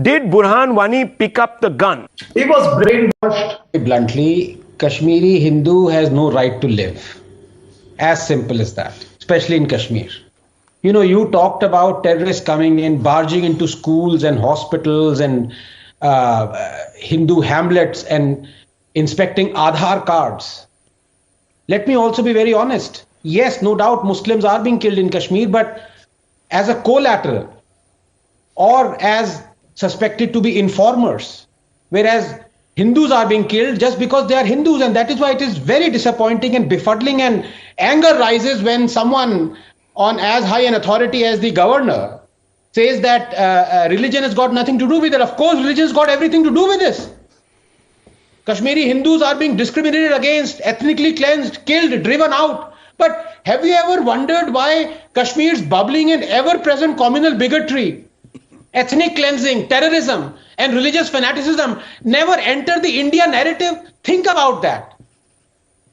Did Burhan Wani pick up the gun? He was brainwashed. Bluntly, Kashmiri Hindu has no right to live. As simple as that, especially in Kashmir. You know, you talked about terrorists coming in, barging into schools and hospitals and Hindu hamlets and inspecting Aadhaar cards. Let me also be very honest. Yes, no doubt Muslims are being killed in Kashmir, but as a collateral or as suspected to be informers, whereas Hindus are being killed just because they are Hindus, and that is why it is very disappointing and befuddling, and anger rises when someone on as high an authority as the governor says that religion has got nothing to do with it. Of course, religion has got everything to do with this. Kashmiri Hindus are being discriminated against, ethnically cleansed, killed, driven out. But have you ever wondered why Kashmir's bubbling and ever-present communal bigotry, ethnic cleansing, terrorism, and religious fanaticism never enter the India narrative? Think about that.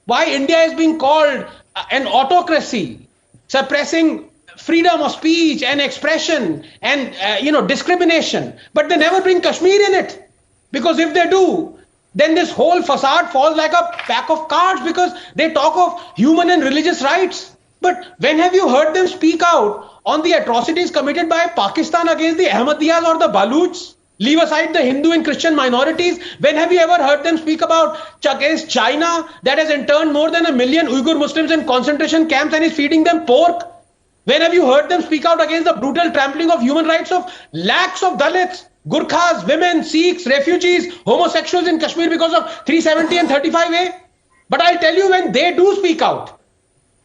Why India is being called an autocracy, suppressing freedom of speech and expression and discrimination, but they never bring Kashmir in it. Because if they do, then this whole facade falls like a pack of cards, because they talk of human and religious rights. But when have you heard them speak out on the atrocities committed by Pakistan against the Ahmadiyas or the Baluchs? Leave aside the Hindu and Christian minorities. When have you ever heard them speak about against China that has interned more than 1 million Uyghur Muslims in concentration camps and is feeding them pork? When have you heard them speak out against the brutal trampling of human rights of lakhs of Dalits, Gurkhas, women, Sikhs, refugees, homosexuals in Kashmir because of 370 and 35A? But I'll tell you, when they do speak out,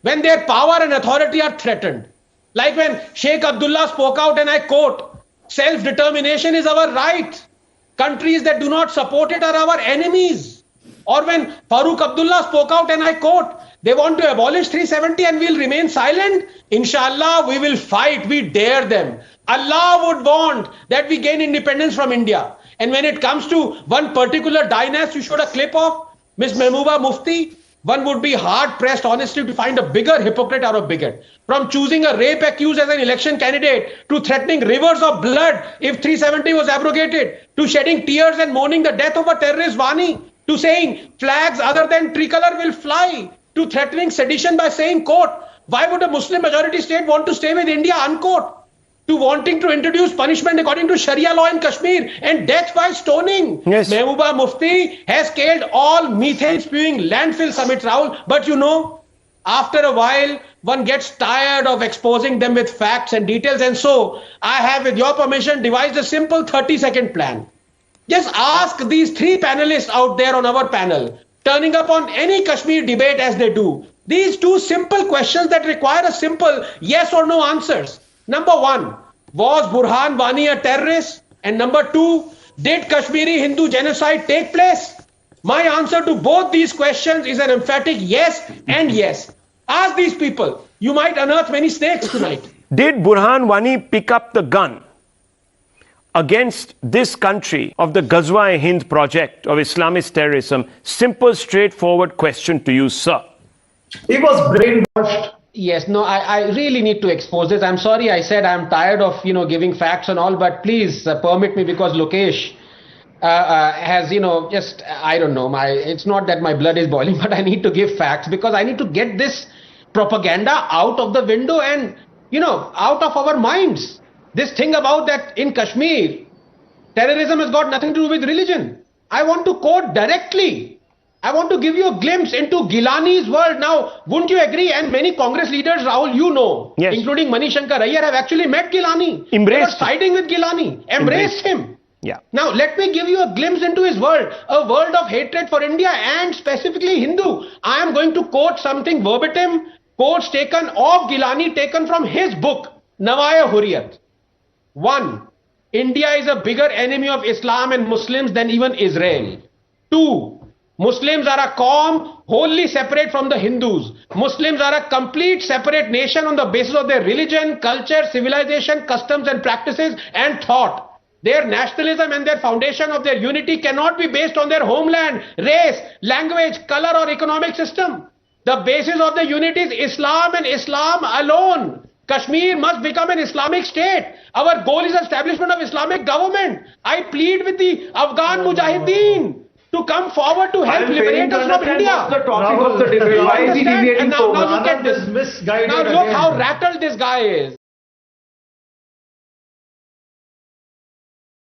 when their power and authority are threatened, like when Sheikh Abdullah spoke out, and I quote, "Self-determination is our right. Countries that do not support it are our enemies." Or when Farooq Abdullah spoke out, and I quote, "They want to abolish 370 and we'll remain silent. Inshallah, we will fight. We dare them." Allah would want that we gain independence from India. And when it comes to one particular dynasty, you showed a clip of Miss Mehbooba Mufti, one would be hard-pressed, honestly, to find a bigger hypocrite or a bigot. From choosing a rape accused as an election candidate, to threatening rivers of blood if 370 was abrogated, to shedding tears and mourning the death of a terrorist Wani, to saying flags other than tricolor will fly, to threatening sedition by saying, quote, "Why would a Muslim majority state want to stay with India," unquote, to wanting to introduce punishment according to Sharia law in Kashmir and death by stoning. Yes. Mehbooba Mufti has scaled all methane-spewing landfill summits, Rahul. But you know, after a while, one gets tired of exposing them with facts and details. And so, I have, with your permission, devised a simple 30-second plan. Just ask these 3 panelists out there on our panel, turning up on any Kashmir debate as they do, these 2 simple questions that require a simple yes or no answers. Number 1, was Burhan Wani a terrorist? And number 2, did Kashmiri Hindu genocide take place? My answer to both these questions is an emphatic yes and yes. Ask these people. You might unearth many snakes tonight. Did Burhan Wani pick up the gun against this country of the Ghazwa-e-Hind project of Islamist terrorism? Simple, straightforward question to you, sir. He was brainwashed. Yes, no, I really need to expose this. I'm sorry I said I'm tired of, giving facts and all, but please permit me, because Lokesh has, I don't know, it's not that my blood is boiling, but I need to give facts, because I need to get this propaganda out of the window and, out of our minds. This thing about that in Kashmir, terrorism has got nothing to do with religion. I want to quote directly. I want to give you a glimpse into Gilani's world. Now, wouldn't you agree? And many Congress leaders, Rahul, yes, including Manish and Iyer, have actually met Gilani. Embraced they were siding with Gilani. Embraced him. Yeah. Now, let me give you a glimpse into his world. A world of hatred for India and specifically Hindu. I am going to quote something verbatim. Quotes taken of Gilani, taken from his book, Nawaya-Hurriyat. 1. India is a bigger enemy of Islam and Muslims than even Israel. 2. Muslims are a Qaum wholly separate from the Hindus. Muslims are a complete separate nation on the basis of their religion, culture, civilization, customs and practices and thought. Their nationalism and their foundation of their unity cannot be based on their homeland, race, language, color or economic system. The basis of the unity is Islam and Islam alone. Kashmir must become an Islamic state. Our goal is establishment of Islamic government. I plead with the Afghan Mujahideen to come forward to help liberate us from India. What's the topic of the debate? Why is he deviating so much? Now look at this. Anand is misguided Now look again. how rattled this guy is.